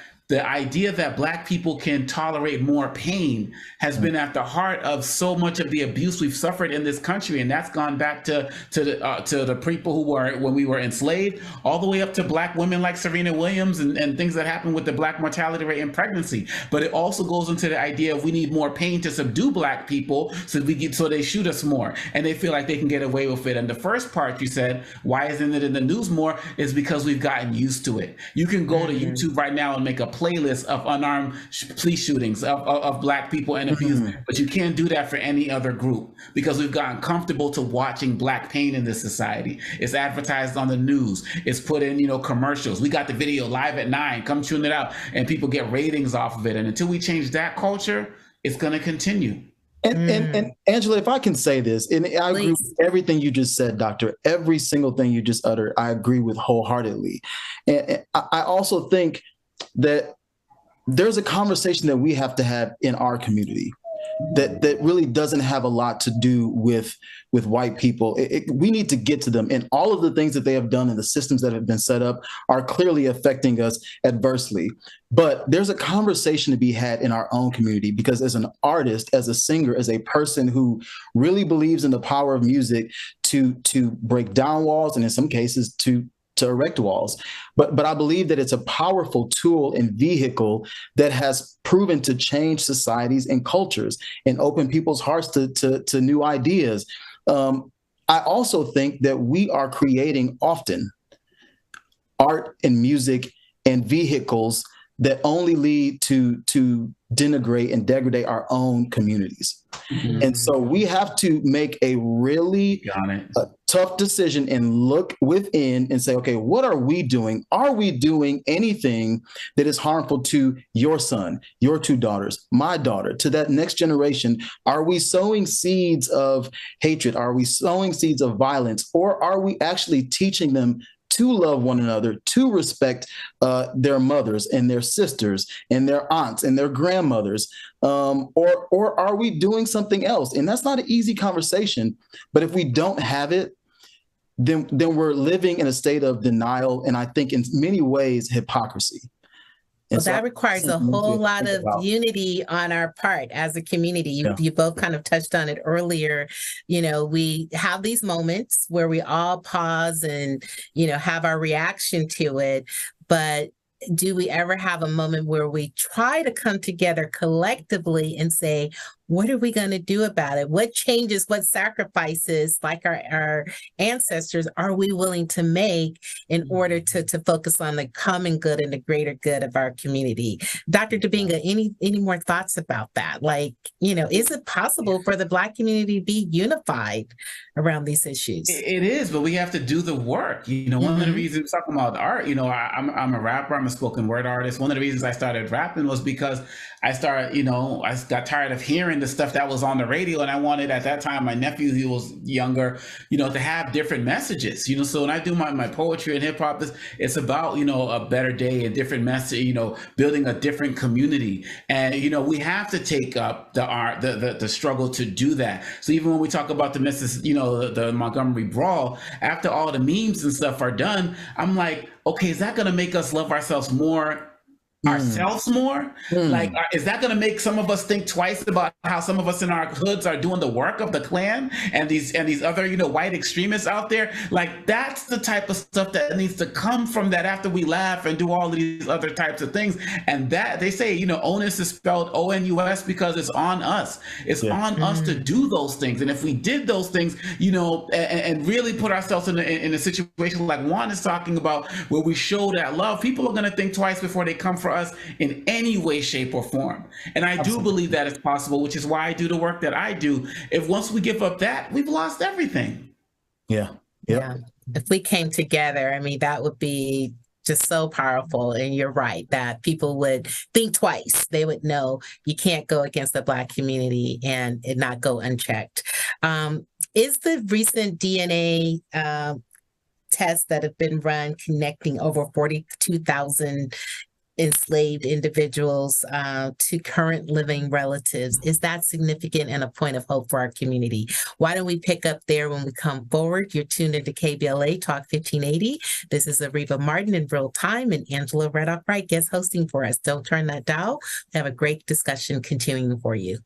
Black people can tolerate more pain has been at the heart of so much of the abuse we've suffered in this country, and that's gone back to the people who were when we were enslaved, all the way up to Black women like Serena Williams and things that happened with the Black mortality rate in pregnancy. But it also goes into the idea of we need more pain to subdue Black people so they shoot us more, and they feel like they can get away with it. And the first part you said, why isn't it in the news more, is because we've gotten used to it. You can go to YouTube right now and make a playlist of unarmed police shootings of Black people and abuse, but you can't do that for any other group because we've gotten comfortable to watching Black pain in this society. It's advertised on the news. It's put in, commercials. We got the video live at 9, come tune it out, and people get ratings off of it. And until we change that culture, it's going to continue. And Angela, if I can say this, and I agree with everything you just said, Doctor, every single thing you just uttered, I agree with wholeheartedly. And I also think that there's a conversation that we have to have in our community that really doesn't have a lot to do with white people. We need to get to them, and all of the things that they have done and the systems that have been set up are clearly affecting us adversely. But there's a conversation to be had in our own community, because as an artist, as a singer, as a person who really believes in the power of music to break down walls, and in some cases to erect walls. But I believe that it's a powerful tool and vehicle that has proven to change societies and cultures and open people's hearts to new ideas. I also think that we are creating often art and music and vehicles that only lead to denigrate and degrade our own communities. And so we have to make a really tough decision and look within and say, okay, what are we doing? Are we doing anything that is harmful to your son, your 2 daughters, my daughter, to that next generation? Are we sowing seeds of hatred? Are we sowing seeds of violence? Or are we actually teaching them to love one another, to respect their mothers and their sisters and their aunts and their grandmothers? Or are we doing something else? And that's not an easy conversation. But if we don't have it, then we're living in a state of denial, and I think in many ways hypocrisy. Well, that requires a whole lot of unity on our part as a community. You both kind of touched on it earlier. We have these moments where we all pause and, have our reaction to it. But do we ever have a moment where we try to come together collectively and say, what are we going to do about it? What changes, what sacrifices, like our ancestors, are we willing to make in order to focus on the common good and the greater good of our community? Dr. Dibinga, any more thoughts about that? Is it possible for the Black community to be unified around these issues? It is, but we have to do the work. One of the reasons, talking about art, I'm a rapper, I'm a spoken word artist. One of the reasons I started rapping was because I got tired of hearing the stuff that was on the radio, and I wanted, at that time, my nephew, he was younger, to have different messages, so when I do my poetry and hip hop, it's about, a better day, a different message, building a different community. And, we have to take up the art, the struggle to do that. So even when we talk about the the Montgomery Brawl, after all the memes and stuff are done, I'm like, okay, is that going to make us love ourselves more ourselves more? Like, is that going to make some of us think twice about how some of us in our hoods are doing the work of the Klan and these other, white extremists out there? Like, that's the type of stuff that needs to come from that after we laugh and do all of these other types of things. And that they say, onus is spelled ONUS because it's on us. It's on us to do those things. And if we did those things, and really put ourselves in a situation like Juan is talking about, where we show that love, people are going to think twice before they come for us in any way, shape, or form. And I do believe that it's possible, which is why I do the work that I do. If once we give up that, we've lost everything. Yeah. Yeah. If we came together, I mean, that would be just so powerful. And you're right that people would think twice. They would know you can't go against the Black community and it not go unchecked. Is the recent DNA tests that have been run connecting over 42,000 enslaved individuals to current living relatives, is that significant and a point of hope for our community? Why don't we pick up there when we come forward? You're tuned into KBLA Talk 1580. This is Areva Martin in real time and Angela Reddock-Wright guest hosting for us. Don't turn that dial. We have a great discussion continuing for you.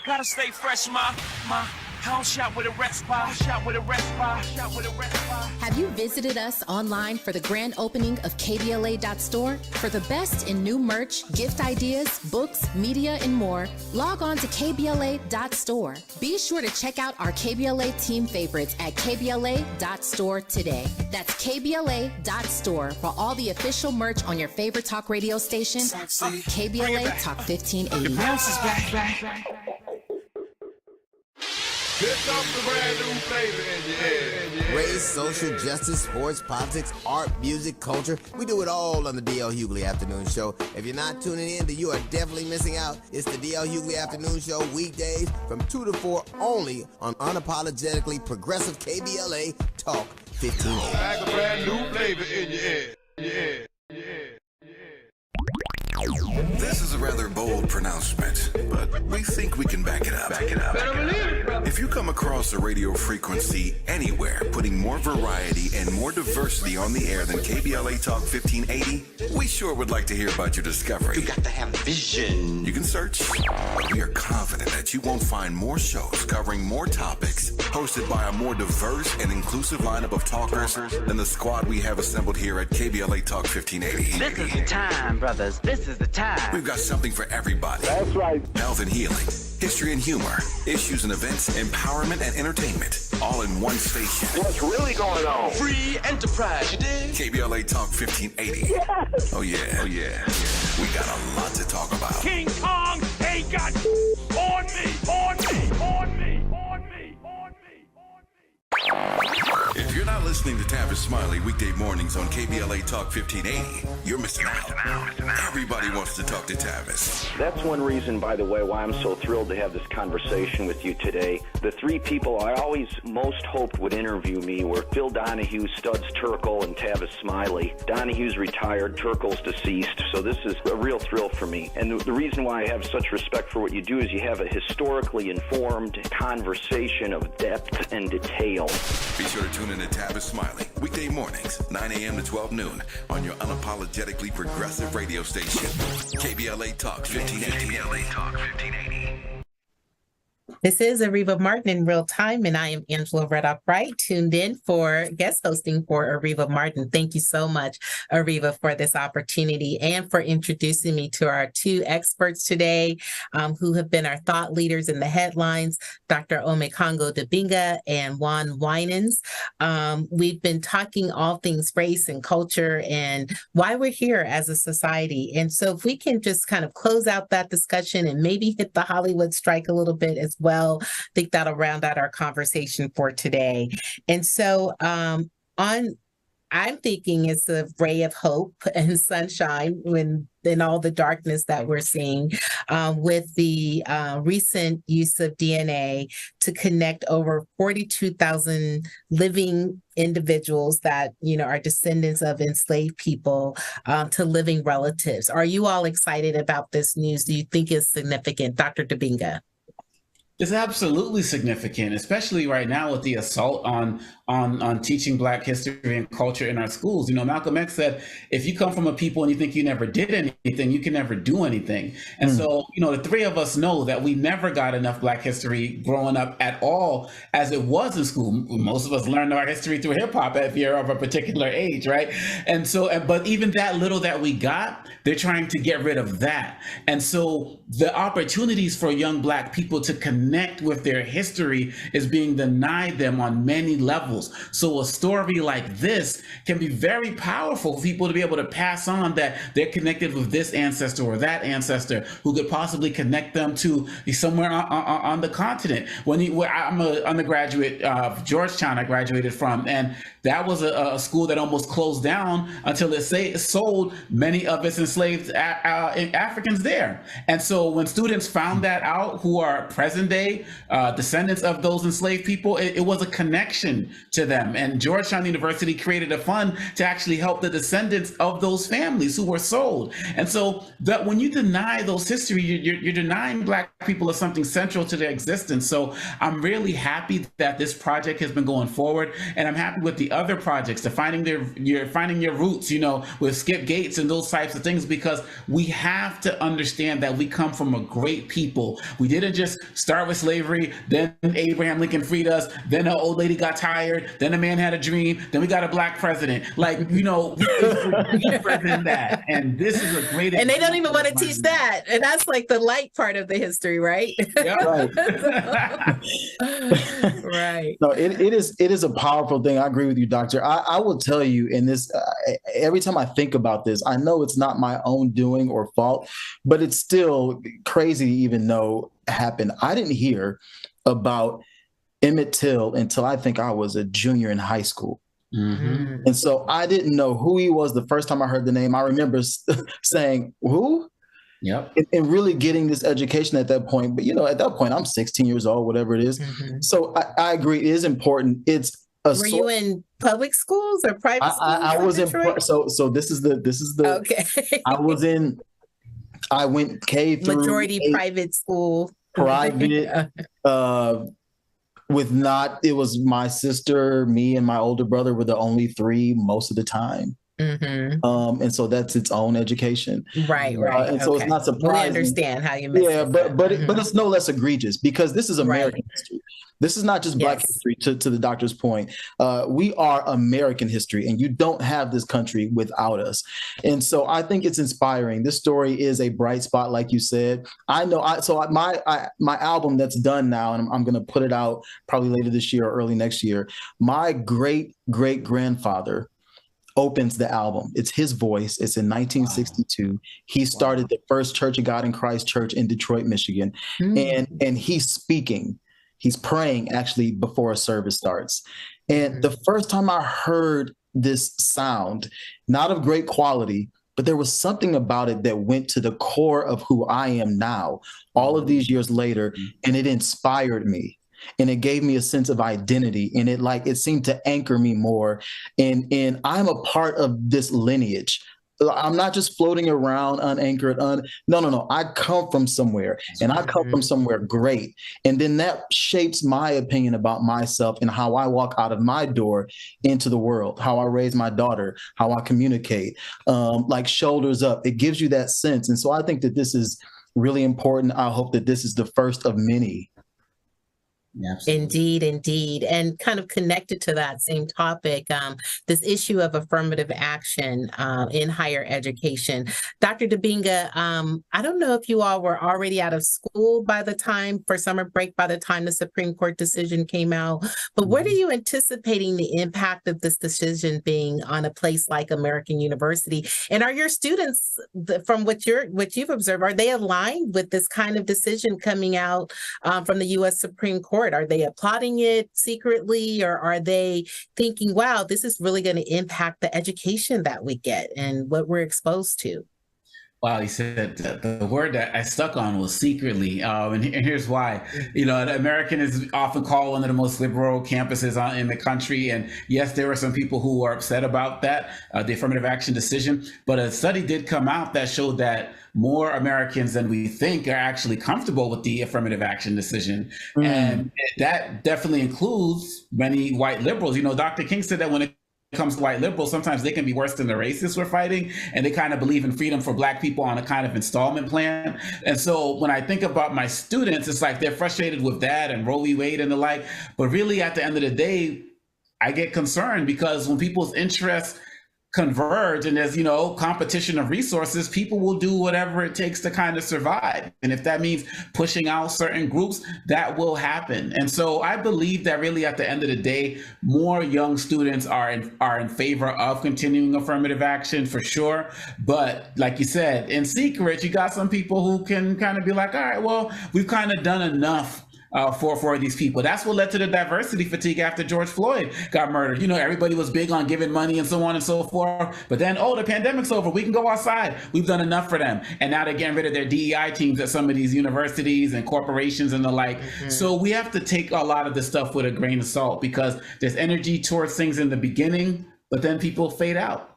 Gotta stay fresh, my house shot with a rest bar, Have you visited us online for the grand opening of KBLA.store? For the best in new merch, gift ideas, books, media, and more, log on to KBLA.store. Be sure to check out our KBLA team favorites at KBLA.store today. That's KBLA.store for all the official merch on your favorite talk radio station, KBLA Talk 1580. Bounce is back. Here comes the brand new flavor in your head. Race, social justice, sports, politics, art, music, culture. We do it all on the D.L. Hughley Afternoon Show. If you're not tuning in, then you are definitely missing out. It's the D.L. Hughley Afternoon Show, weekdays from 2 to 4, only on unapologetically progressive KBLA Talk 1580. Like a brand new flavor in your head. This is a rather bold pronouncement, but we think we can back it up. If you come across a radio frequency anywhere putting more variety and more diversity on the air than KBLA Talk 1580, we sure would like to hear about your discovery. You got to have vision. You can search, but we are confident that you won't find more shows covering more topics, hosted by a more diverse and inclusive lineup of talkers than the squad we have assembled here at KBLA Talk 1580. This is the time, brothers. This is the time. We've got something for everybody. That's right. Health and healing, history and humor, issues and events, empowerment and entertainment, all in one station. What's really going on? Free enterprise, you dig? KBLA Talk 1580. Yes. Oh yeah. We got a lot to talk about. King Kong ain't got on me. If you're not listening to Tavis Smiley weekday mornings on KBLA Talk 1580, you're missing out. Everybody wants to talk to Tavis. That's one reason, by the way, why I'm so thrilled to have this conversation with you today. The three people I always most hoped would interview me were Phil Donahue, Studs Terkel, and Tavis Smiley. Donahue's retired, Terkel's deceased, so this is a real thrill for me. And the reason why I have such respect for what you do is you have a historically informed conversation of depth and detail. Be sure to tune in to Tavis Smiley weekday mornings, 9 a.m. to 12 noon on your unapologetically progressive radio station, KBLA Talk 1580. KBLA Talk 1580. This is Areva Martin in real time, and I am Angela Reddock-Wright, tuned in for guest hosting for Areva Martin. Thank you so much, Areva, for this opportunity and for introducing me to our two experts today who have been our thought leaders in the headlines, Dr. Omekongo Dibinga and Juan Winans. We've been talking all things race and culture and why we're here as a society. And so if we can just kind of close out that discussion and maybe hit the Hollywood strike a little bit as well, I think that'll round out our conversation for today. And so I'm thinking it's a ray of hope and sunshine in all the darkness that we're seeing with the recent use of DNA to connect over 42,000 living individuals that, are descendants of enslaved people to living relatives. Are you all excited about this news? Do you think it's significant? Dr. Dibinga? It's absolutely significant, especially right now with the assault on teaching Black history and culture in our schools. You know, Malcolm X said, if you come from a people and you think you never did anything, you can never do anything. And so, you know, the three of us know that we never got enough Black history growing up at all as it was in school. Most of us learned our history through hip hop if you're of a particular age, right? And so, but even that little that we got, they're trying to get rid of that. And so the opportunities for young Black people to connect with their history is being denied them on many levels. So a story like this can be very powerful for people to be able to pass on that they're connected with this ancestor or that ancestor who could possibly connect them to somewhere on the continent. I'm an undergraduate of Georgetown, I graduated from, and that was a school that almost closed down until it sold many of its enslaved Africans there. And so when students found that out, who are present day descendants of those enslaved people, it was a connection to them. And Georgetown University created a fund to actually help the descendants of those families who were sold. And so that when you deny those history, you're denying Black people of something central to their existence. So I'm really happy that this project has been going forward, and I'm happy with the other projects, to finding your roots, you know, with Skip Gates and those types of things, because we have to understand that we come from a great people. We didn't just start with slavery, then Abraham Lincoln freed us, then an old lady got tired, then a man had a dream, then we got a Black president. Like, you know, we're deeper than that. And this is a great And they don't even want to teach that. And that's like the light part of the history, right? Yeah. Right. No, it is a powerful thing. I agree with you, Doctor. I will tell you in this, every time I think about this, I know it's not my own doing or fault, but it's still crazy to even know happened. I didn't hear about Emmett Till until I think I was a junior in high school. Mm-hmm. And so I didn't know who he was the first time I heard the name. I remember saying, who? Yep. And really getting this education at that point. But, you know, at that point, I'm 16 years old, whatever it is. Mm-hmm. So I agree. It is important. Were you in public schools or private schools? I was in, so this is the, okay. I went K through majority private school. Private, it was my sister, me, and my older brother were the only three most of the time. Mm-hmm. And so that's its own education. Right. And so it's not surprising. We understand how you miss it. But it's no less egregious because this is American history. This is not just Black history, to the doctor's point. We are American history, and you don't have this country without us. And so I think it's inspiring. This story is a bright spot, like you said. I know. My album that's done now, and I'm going to put it out probably later this year or early next year. My great-great-grandfather opens the album. It's his voice. It's in 1962. Wow. He started the first Church of God in Christ church in Detroit, Michigan. And he's speaking. He's praying actually before a service starts. And the first time I heard this sound, not of great quality, but there was something about it that went to the core of who I am now, all of these years later, and it inspired me. And it gave me a sense of identity, and it seemed to anchor me more. And I'm a part of this lineage. I'm not just floating around unanchored. No. I come from somewhere, and I come from somewhere great. And then that shapes my opinion about myself and how I walk out of my door into the world, how I raise my daughter, how I communicate, like shoulders up. It gives you that sense. And so I think that this is really important. I hope that this is the first of many. Absolutely. Indeed. And kind of connected to that same topic, this issue of affirmative action in higher education. Dr. Dibinga, I don't know if you all were already out of school for summer break by the time the Supreme Court decision came out, but what are you anticipating the impact of this decision being on a place like American University? And are your students, from what you've observed, are they aligned with this kind of decision coming out from the U.S. Supreme Court? Are they applauding it secretly, or are they thinking, wow, this is really going to impact the education that we get and what we're exposed to? Wow, he said the word that I stuck on was secretly, and here's why. The American is often called one of the most liberal campuses in the country, and yes, there were some people who were upset about that, the affirmative action decision. But a study did come out that showed that more Americans than we think are actually comfortable with the affirmative action decision, and that definitely includes many white liberals. Dr. King said that when it comes to white liberals, sometimes they can be worse than the racists we're fighting, and they kind of believe in freedom for Black people on a kind of installment plan. And so when I think about my students, it's like they're frustrated with that and Roe v. Wade and the like. But really, at the end of the day, I get concerned because when people's interests converge and there's competition of resources, people will do whatever it takes to kind of survive. And if that means pushing out certain groups, that will happen. And so I believe that really at the end of the day, more young students are in favor of continuing affirmative action for sure. But like you said, in secret, you got some people who can kind of be like, all right, well, we've kind of done enough for these people. That's what led to the diversity fatigue after George Floyd got murdered. Everybody was big on giving money and so on and so forth. But then, the pandemic's over. We can go outside. We've done enough for them. And now they're getting rid of their DEI teams at some of these universities and corporations and the like. So we have to take a lot of this stuff with a grain of salt because there's energy towards things in the beginning, but then people fade out.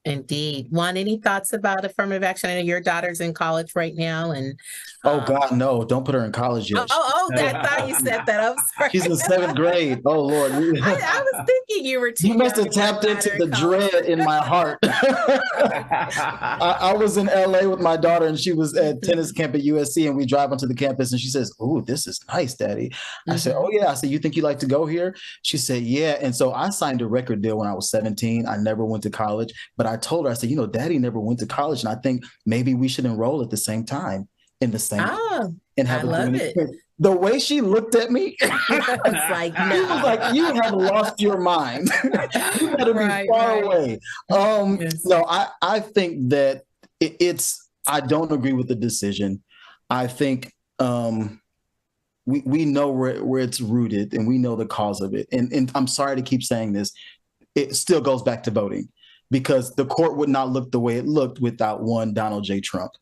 Indeed. Juan, any thoughts about affirmative action? I know your daughter's in college right now. And oh God, no, don't put her in college yet. I thought you said that. I'm sorry. She's in 7th grade. Oh Lord. I was thinking you were too You must have tapped into the dread in my heart. I was in LA with my daughter and she was at tennis camp at USC, and we drive onto the campus and she says, "Oh, this is nice, Daddy." I said, "Oh yeah." I said, "You think you like to go here?" She said, "Yeah." And so I signed a record deal when I was 17. I never went to college, but I told her, I said, Daddy never went to college, and I think maybe we should enroll at the same time in the same and have I love it. The way she looked at me, it's like, no. She was like, "You have lost your mind. You better be far away." No, I think that I don't agree with the decision. I think we know where it's rooted, and we know the cause of it. And I'm sorry to keep saying this. It still goes back to voting, because the court would not look the way it looked without one Donald J. Trump.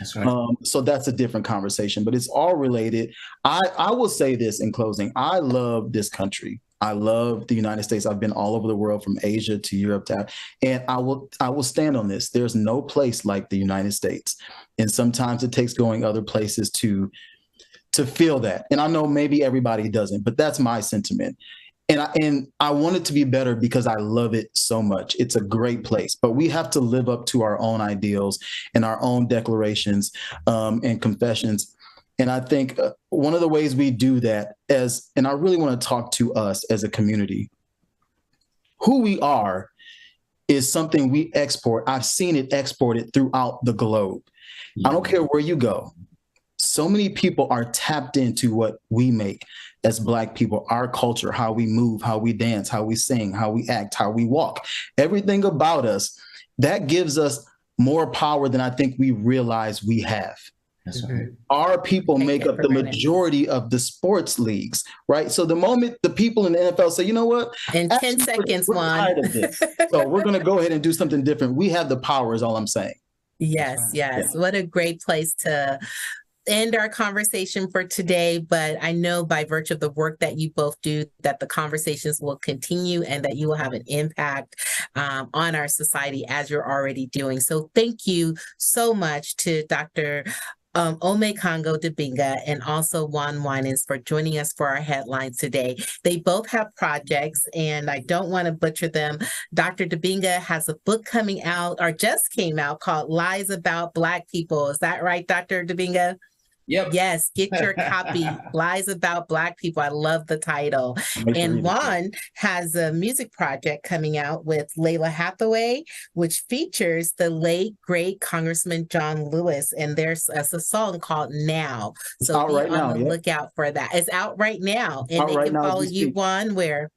That's right. So that's a different conversation, but it's all related. I will say this in closing. I love this country. I love the United States. I've been all over the world, from Asia to Europe, and I will stand on this. There's no place like the United States. And sometimes it takes going other places to feel that. And I know maybe everybody doesn't, but that's my sentiment. And I want it to be better because I love it so much. It's a great place, but we have to live up to our own ideals and our own declarations and confessions. And I think one of the ways we do that and I really want to talk to us as a community, who we are is something we export. I've seen it exported throughout the globe. I don't care where you go. So many people are tapped into what we make as Black people, our culture, how we move, how we dance, how we sing, how we act, how we walk, everything about us. That gives us more power than I think we realize we have. That's right. Our people make up the majority of the sports leagues, right? So the moment the people in the NFL say, "You know what? In 10 seconds, we're tired of this. So we're going to go ahead and do something different." We have the power, is all I'm saying. Yes. Yeah. What a great place to end our conversation for today. But I know by virtue of the work that you both do, that the conversations will continue and that you will have an impact on our society as you're already doing. So thank you so much to Dr. Ome Congo Dibinga and also Juan Winans for joining us for our headlines today. They both have projects, and I don't want to butcher them. Dr. Dibinga has a book coming out, or just came out, called Lies About Black People. Is that right, Dr. Dibinga? Yep. Yes, get your copy. Lies About Black People. I love the title. And Juan has a music project coming out with Layla Hathaway, which features the late, great Congressman John Lewis. And there's a song called Now. So be on the lookout for that. It's out right now. And they can follow you, Juan, where?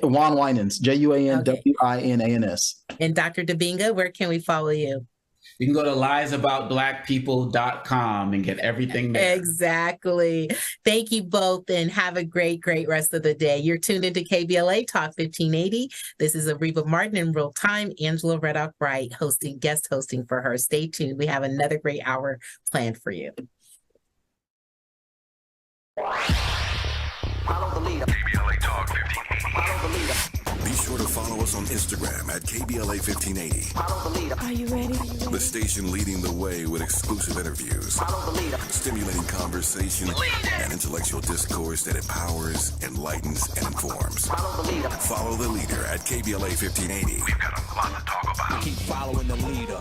Juan Winans, Juanwinans. And Dr. Dibinga, where can we follow you? You can go to liesaboutblackpeople.com and get everything there. Exactly. Thank you both and have a great, great rest of the day. You're tuned into KBLA Talk 1580. This is Areva Martin in real time. Angela Reddock Wright guest hosting for her. Stay tuned. We have another great hour planned for you. Follow the leader. KBLA Talk 1580. Follow the leader. Be sure to follow us on Instagram at KBLA 1580. Follow the leader. Are you ready? The station leading the way with exclusive interviews, Follow the leader. stimulating conversation, and intellectual discourse that empowers, enlightens, and informs. Follow the leader. Follow the leader at KBLA 1580. We've got a lot to talk about. Keep following the leader.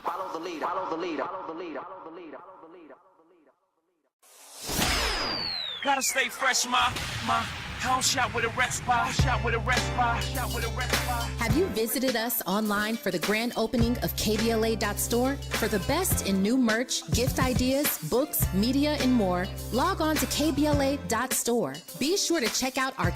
Follow the leader. Follow the leader. Follow the leader. Follow the leader. Follow the leader. Gotta stay fresh, my house shot with a rest bar. Shot with a rest bar. Shot with a rest bar. Have you visited us online for the grand opening of KBLA.store? For the best in new merch, gift ideas, books, media, and more, log on to KBLA.store. Be sure to check out our